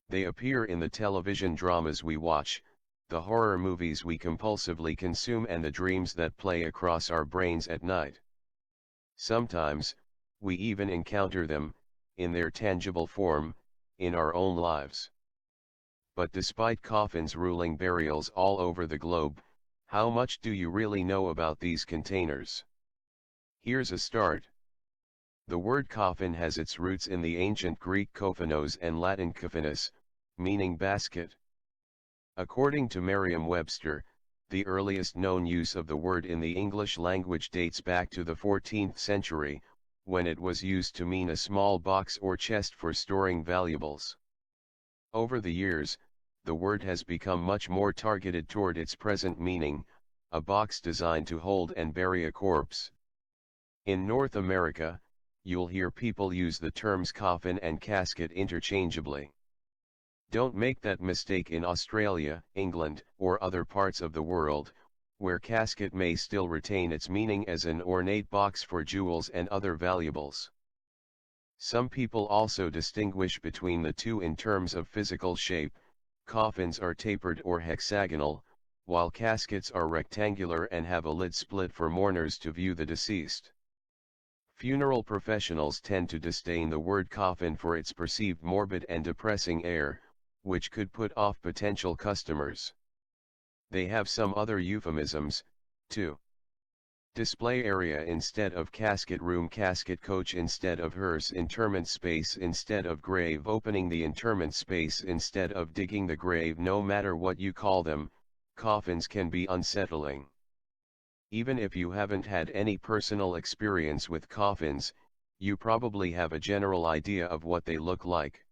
They appear in the television dramas we watch, the horror movies we compulsively consume, and the dreams that play across our brains at night. Sometimes, we even encounter them, in their tangible form, in our own lives. But despite coffins ruling burials all over the globe, how much do you really know about these containers? Here's a start. The word coffin has its roots in the ancient Greek kophanos and Latin coffinus, meaning basket. According to Merriam-Webster, the earliest known use of the word in the English language dates back to the 14th century, when it was used to mean a small box or chest for storing valuables. Over the years, the word has become much more targeted toward its present meaning, a box designed to hold and bury a corpse. In North America, you'll hear people use the terms coffin and casket interchangeably. Don't make that mistake in Australia, England, or other parts of the world, where casket may still retain its meaning as an ornate box for jewels and other valuables. Some people also distinguish between the two in terms of physical shape. Coffins are tapered or hexagonal, while caskets are rectangular and have a lid split for mourners to view the deceased. Funeral professionals tend to disdain the word coffin for its perceived morbid and depressing air, which could put off potential customers. They have some other euphemisms, too. Display area instead of casket room, casket coach instead of hearse, interment space instead of grave opening, the interment space instead of digging the grave. No matter what you call them, coffins can be unsettling. Even if you haven't had any personal experience with coffins, you probably have a general idea of what they look like.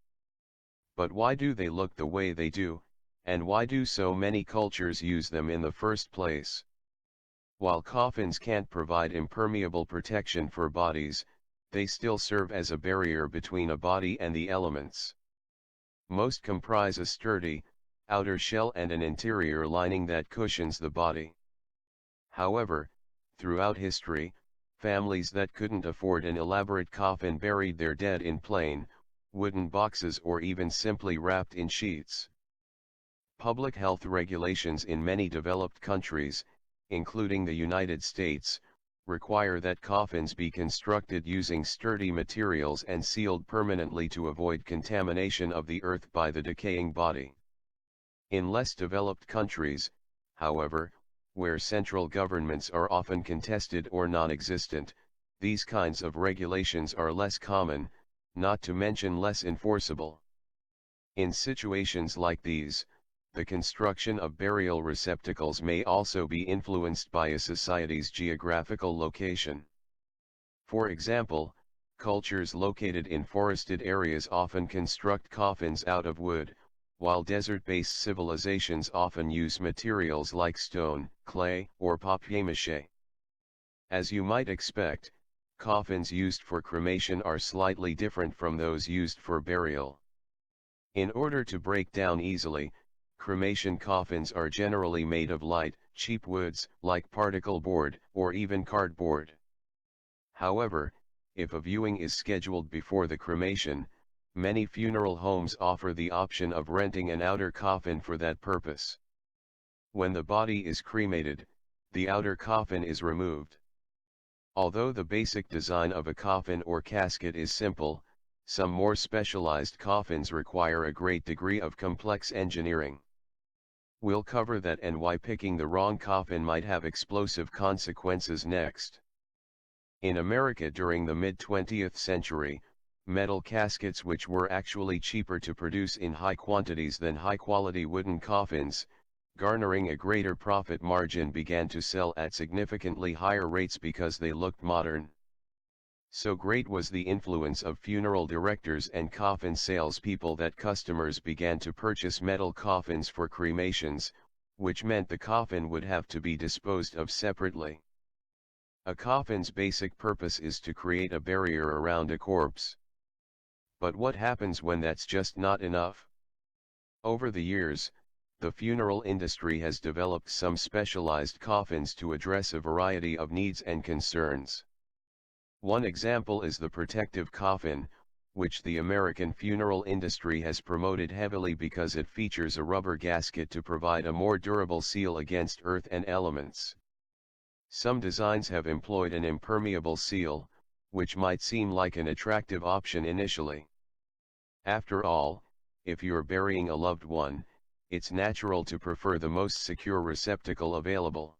But why do they look the way they do, and why do so many cultures use them in the first place? While coffins can't provide impermeable protection for bodies, they still serve as a barrier between a body and the elements. Most comprise a sturdy, outer shell and an interior lining that cushions the body. However, throughout history, families that couldn't afford an elaborate coffin buried their dead in plain, wooden boxes or even simply wrapped in sheets. Public health regulations in many developed countries, including the United States, require that coffins be constructed using sturdy materials and sealed permanently to avoid contamination of the earth by the decaying body. In less developed countries, however, where central governments are often contested or non-existent, these kinds of regulations are less common, not to mention less enforceable. In situations like these, the construction of burial receptacles may also be influenced by a society's geographical location. For example, cultures located in forested areas often construct coffins out of wood, while desert-based civilizations often use materials like stone, clay, or papier-mâché. As you might expect, coffins used for cremation are slightly different from those used for burial. In order to break down easily, cremation coffins are generally made of light, cheap woods, like particle board, or even cardboard. However, if a viewing is scheduled before the cremation, many funeral homes offer the option of renting an outer coffin for that purpose. When the body is cremated, the outer coffin is removed. Although the basic design of a coffin or casket is simple, some more specialized coffins require a great degree of complex engineering. We'll cover that and why picking the wrong coffin might have explosive consequences next. In America during the mid-20th century, metal caskets, which were actually cheaper to produce in high quantities than high-quality wooden coffins, garnering a greater profit margin, began to sell at significantly higher rates because they looked modern. So great was the influence of funeral directors and coffin salespeople that customers began to purchase metal coffins for cremations, which meant the coffin would have to be disposed of separately. A coffin's basic purpose is to create a barrier around a corpse. But what happens when that's just not enough? Over the years, the funeral industry has developed some specialized coffins to address a variety of needs and concerns. One example is the protective coffin, which the American funeral industry has promoted heavily because it features a rubber gasket to provide a more durable seal against earth and elements. Some designs have employed an impermeable seal, which might seem like an attractive option initially. After all, if you're burying a loved one, it's natural to prefer the most secure receptacle available.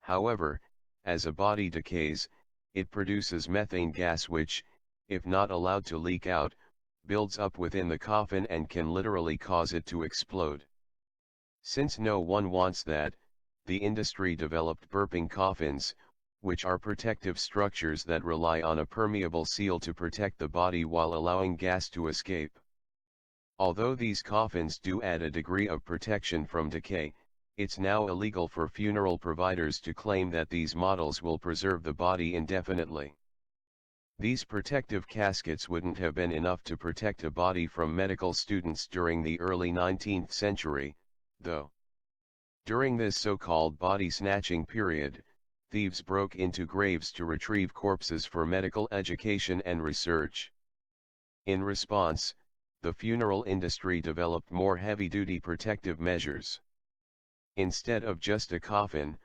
However, as a body decays, it produces methane gas which, if not allowed to leak out, builds up within the coffin and can literally cause it to explode. Since no one wants that, the industry developed burping coffins, which are protective structures that rely on a permeable seal to protect the body while allowing gas to escape. Although these coffins do add a degree of protection from decay, it's now illegal for funeral providers to claim that these models will preserve the body indefinitely. These protective caskets wouldn't have been enough to protect a body from medical students during the early 19th century, though. During this so-called body snatching period, thieves broke into graves to retrieve corpses for medical education and research. In response, the funeral industry developed more heavy-duty protective measures. Instead of just a coffin,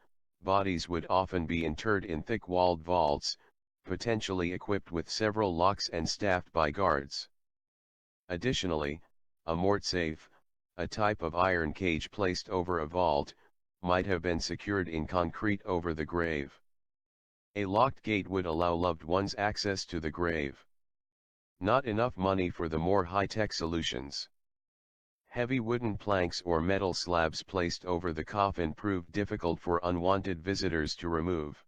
bodies would often be interred in thick-walled vaults, potentially equipped with several locks and staffed by guards. Additionally, a mortsafe, a type of iron cage placed over a vault, might have been secured in concrete over the grave. A locked gate would allow loved ones access to the grave. Not enough money for the more high-tech solutions. Heavy wooden planks or metal slabs placed over the coffin proved difficult for unwanted visitors to remove.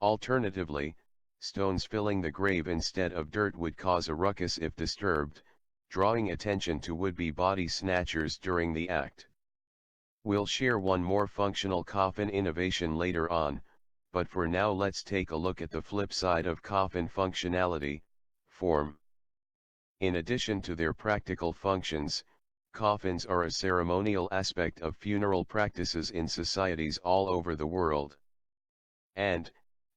Alternatively, stones filling the grave instead of dirt would cause a ruckus if disturbed, drawing attention to would-be body snatchers during the act. We'll share one more functional coffin innovation later on, but for now let's take a look at the flip side of coffin functionality, form. In addition to their practical functions, coffins are a ceremonial aspect of funeral practices in societies all over the world. And,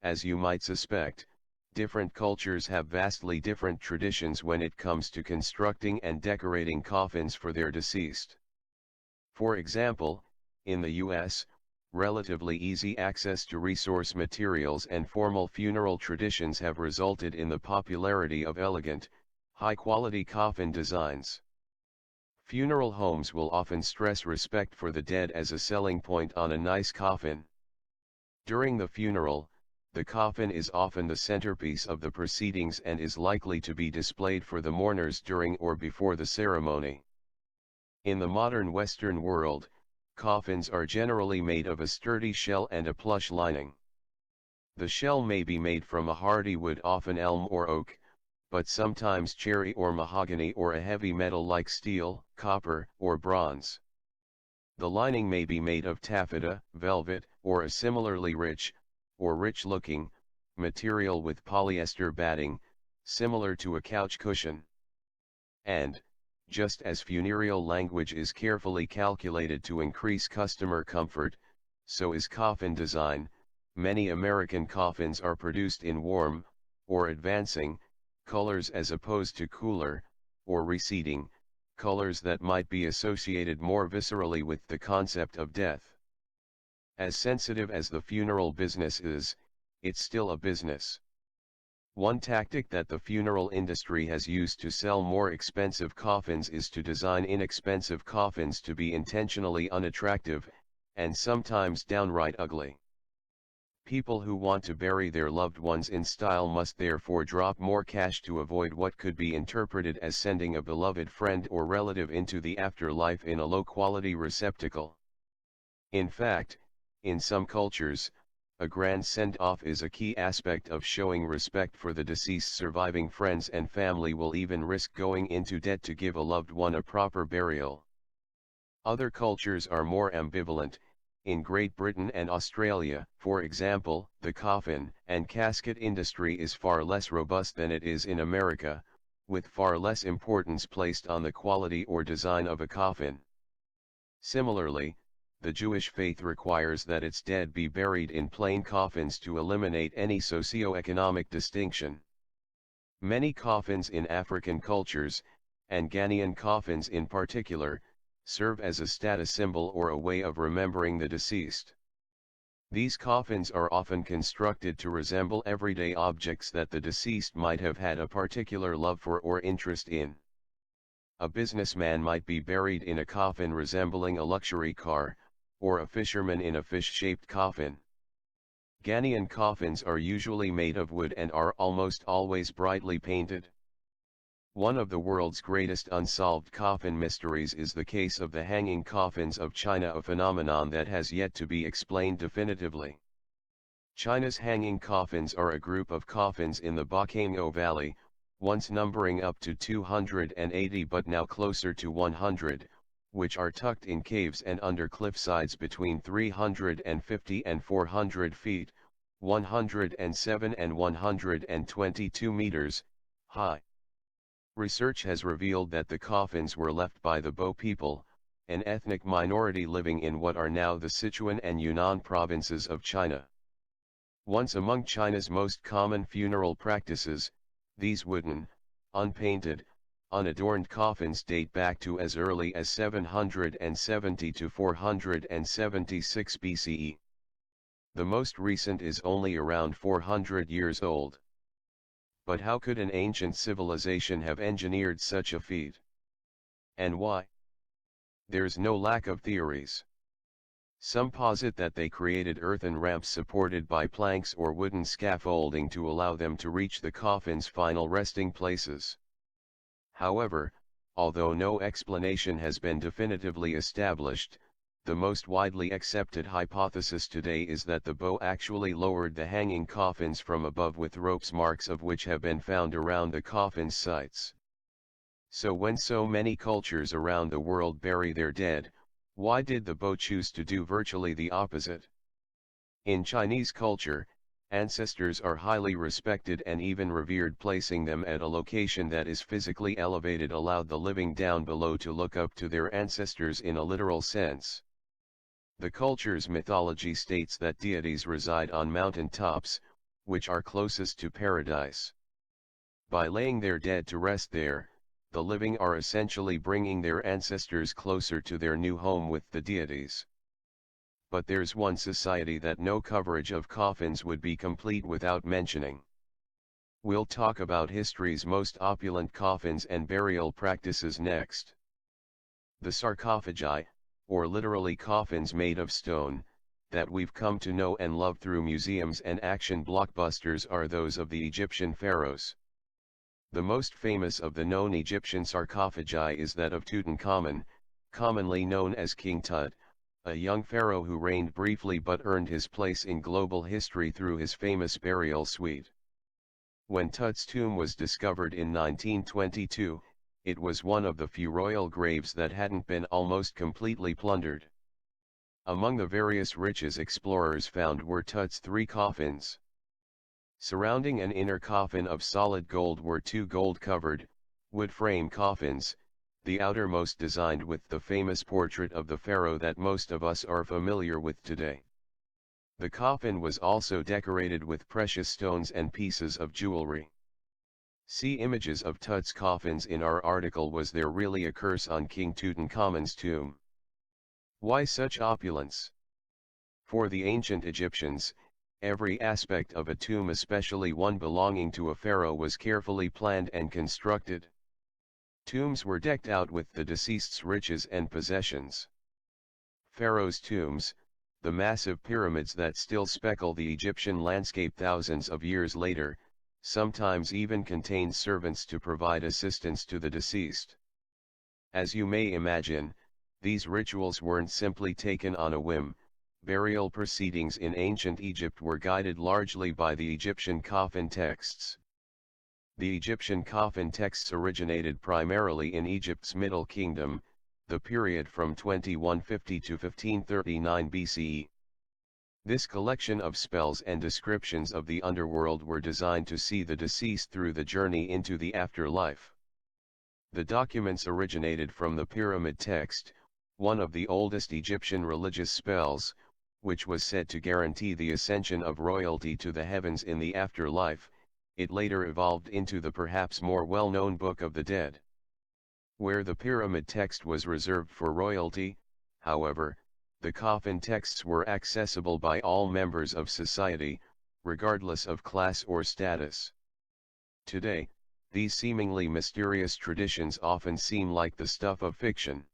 as you might suspect, different cultures have vastly different traditions when it comes to constructing and decorating coffins for their deceased. For example, in the US, relatively easy access to resource materials and formal funeral traditions have resulted in the popularity of elegant, high-quality coffin designs. Funeral homes will often stress respect for the dead as a selling point on a nice coffin. During the funeral, the coffin is often the centerpiece of the proceedings and is likely to be displayed for the mourners during or before the ceremony. In the modern Western world, coffins are generally made of a sturdy shell and a plush lining. The shell may be made from a hardy wood, often elm or oak, but sometimes cherry or mahogany or a heavy metal like steel, copper, or bronze. The lining may be made of taffeta, velvet, or a similarly rich, or rich-looking, material with polyester batting, similar to a couch cushion. And, just as funereal language is carefully calculated to increase customer comfort, so is coffin design. Many American coffins are produced in warm, or advancing, colors as opposed to cooler, or receding, colors that might be associated more viscerally with the concept of death. As sensitive as the funeral business is, it's still a business. One tactic that the funeral industry has used to sell more expensive coffins is to design inexpensive coffins to be intentionally unattractive, and sometimes downright ugly. People who want to bury their loved ones in style must therefore drop more cash to avoid what could be interpreted as sending a beloved friend or relative into the afterlife in a low-quality receptacle. In fact, in some cultures, a grand send-off is a key aspect of showing respect for the deceased's surviving friends, and family will even risk going into debt to give a loved one a proper burial. Other cultures are more ambivalent. In Great Britain and Australia, for example, the coffin and casket industry is far less robust than it is in America, with far less importance placed on the quality or design of a coffin. Similarly, the Jewish faith requires that its dead be buried in plain coffins to eliminate any socio-economic distinction. Many coffins in African cultures, and Ghanaian coffins in particular, serve as a status symbol or a way of remembering the deceased. These coffins are often constructed to resemble everyday objects that the deceased might have had a particular love for or interest in. A businessman might be buried in a coffin resembling a luxury car, or a fisherman in a fish-shaped coffin. Ghanaian coffins are usually made of wood and are almost always brightly painted. One of the world's greatest unsolved coffin mysteries is the case of the hanging coffins of China, a phenomenon that has yet to be explained definitively. China's hanging coffins are a group of coffins in the Bacangao Valley, once numbering up to 280 but now closer to 100, which are tucked in caves and under cliffsides between 350 and 400 feet, 107 and 122 meters, high. Research has revealed that the coffins were left by the Bo people, an ethnic minority living in what are now the Sichuan and Yunnan provinces of China. Once among China's most common funeral practices, these wooden, unpainted, unadorned coffins date back to as early as 770 to 476 BCE. The most recent is only around 400 years old. But how could an ancient civilization have engineered such a feat? And why? There's no lack of theories. Some posit that they created earthen ramps supported by planks or wooden scaffolding to allow them to reach the coffin's final resting places. However, although no explanation has been definitively established, the most widely accepted hypothesis today is that the Bo actually lowered the hanging coffins from above with ropes, marks of which have been found around the coffin's sites. So when so many cultures around the world bury their dead, why did the Bo choose to do virtually the opposite? In Chinese culture, ancestors are highly respected and even revered. Placing them at a location that is physically elevated allowed the living down below to look up to their ancestors in a literal sense. The culture's mythology states that deities reside on mountain tops, which are closest to paradise. By laying their dead to rest there, the living are essentially bringing their ancestors closer to their new home with the deities. But there's one society that no coverage of coffins would be complete without mentioning. We'll talk about history's most opulent coffins and burial practices next. The sarcophagi, or literally coffins made of stone, that we've come to know and love through museums and action blockbusters are those of the Egyptian pharaohs. The most famous of the known Egyptian sarcophagi is that of Tutankhamun, commonly known as King Tut, a young pharaoh who reigned briefly but earned his place in global history through his famous burial suite. When Tut's tomb was discovered in 1922, it was one of the few royal graves that hadn't been almost completely plundered. Among the various riches explorers found were Tut's 3 coffins. Surrounding an inner coffin of solid gold were 2 gold-covered, wood-frame coffins, the outermost designed with the famous portrait of the pharaoh that most of us are familiar with today. The coffin was also decorated with precious stones and pieces of jewelry. See images of Tut's coffins in our article. Was there really a curse on King Tutankhamun's tomb? Why such opulence? For the ancient Egyptians, every aspect of a tomb, especially one belonging to a pharaoh, was carefully planned and constructed. Tombs were decked out with the deceased's riches and possessions. Pharaohs' tombs, the massive pyramids that still speckle the Egyptian landscape thousands of years later, sometimes even contained servants to provide assistance to the deceased. As you may imagine, these rituals weren't simply taken on a whim. Burial proceedings in ancient Egypt were guided largely by the Egyptian Coffin Texts. The Egyptian Coffin Texts originated primarily in Egypt's Middle Kingdom, the period from 2150 to 1539 BCE. This collection of spells and descriptions of the underworld were designed to see the deceased through the journey into the afterlife. The documents originated from the Pyramid Text, one of the oldest Egyptian religious spells, which was said to guarantee the ascension of royalty to the heavens in the afterlife, it later evolved into the perhaps more well-known Book of the Dead. Where the pyramid text was reserved for royalty, however, the coffin texts were accessible by all members of society, regardless of class or status. Today, these seemingly mysterious traditions often seem like the stuff of fiction.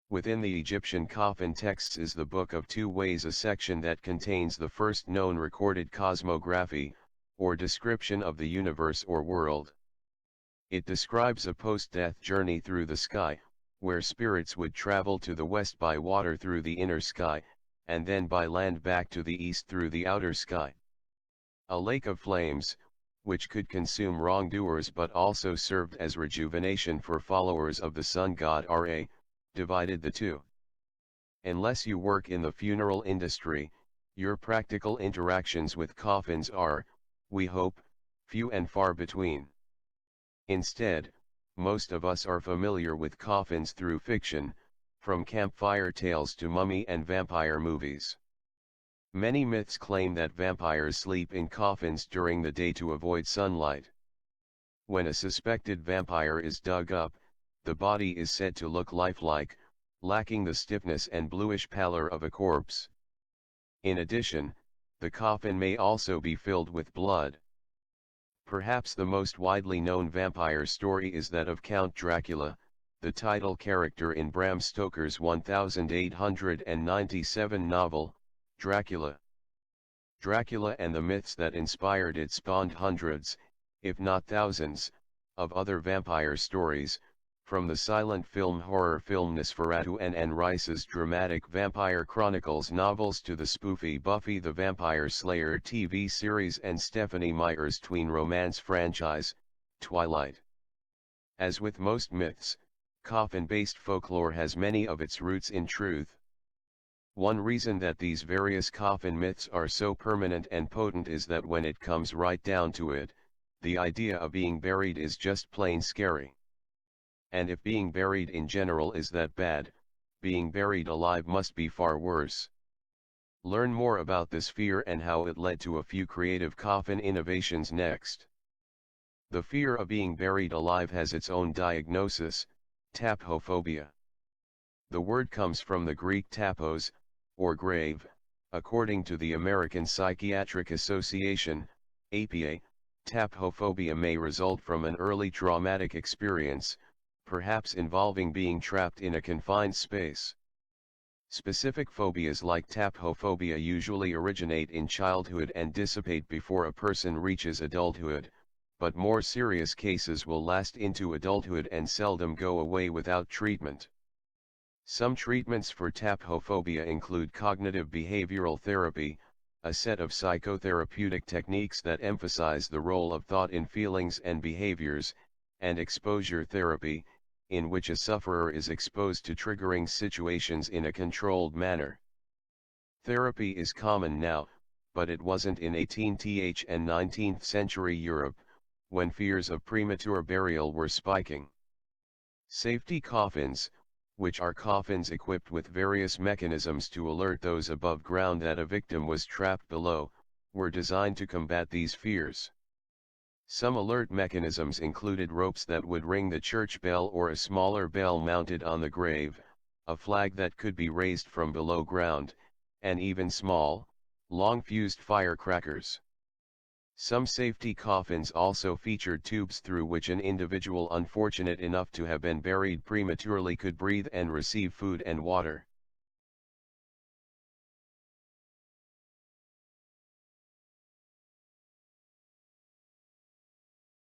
Within the Egyptian Coffin Texts is the Book of Two Ways, a section that contains the first known recorded cosmography, or description of the universe or world. It describes a post-death journey through the sky, where spirits would travel to the west by water through the inner sky, and then by land back to the east through the outer sky. A lake of flames, which could consume wrongdoers but also served as rejuvenation for followers of the sun god Ra, divided the two. Unless you work in the funeral industry, your practical interactions with coffins are, we hope, few and far between. Instead, most of us are familiar with coffins through fiction, from campfire tales to mummy and vampire movies. Many myths claim that vampires sleep in coffins during the day to avoid sunlight. When a suspected vampire is dug up, the body is said to look lifelike, lacking the stiffness and bluish pallor of a corpse. In addition, the coffin may also be filled with blood. Perhaps the most widely known vampire story is that of Count Dracula, the title character in Bram Stoker's 1897 novel, Dracula. Dracula and the myths that inspired it spawned hundreds, if not thousands, of other vampire stories, from the silent film horror film Nosferatu and Anne Rice's dramatic Vampire Chronicles novels to the spoofy Buffy the Vampire Slayer TV series and Stephenie Meyer's tween romance franchise, Twilight. As with most myths, coffin-based folklore has many of its roots in truth. One reason that these various coffin myths are so permanent and potent is that when it comes right down to it, the idea of being buried is just plain scary. And if being buried in general is that bad, being buried alive must be far worse. Learn more about this fear and how it led to a few creative coffin innovations next. The fear of being buried alive has its own diagnosis, taphophobia. The word comes from the Greek taphos, or grave. According to the American Psychiatric Association, APA, taphophobia may result from an early traumatic experience, perhaps involving being trapped in a confined space. Specific phobias like taphophobia usually originate in childhood and dissipate before a person reaches adulthood, but more serious cases will last into adulthood and seldom go away without treatment. Some treatments for taphophobia include cognitive behavioral therapy, a set of psychotherapeutic techniques that emphasize the role of thought in feelings and behaviors, and exposure therapy, in which a sufferer is exposed to triggering situations in a controlled manner. Therapy is common now, but it wasn't in 18th and 19th century Europe, when fears of premature burial were spiking. Safety coffins, which are coffins equipped with various mechanisms to alert those above ground that a victim was trapped below, were designed to combat these fears. Some alert mechanisms included ropes that would ring the church bell or a smaller bell mounted on the grave, a flag that could be raised from below ground, and even small, long-fused firecrackers. Some safety coffins also featured tubes through which an individual unfortunate enough to have been buried prematurely could breathe and receive food and water.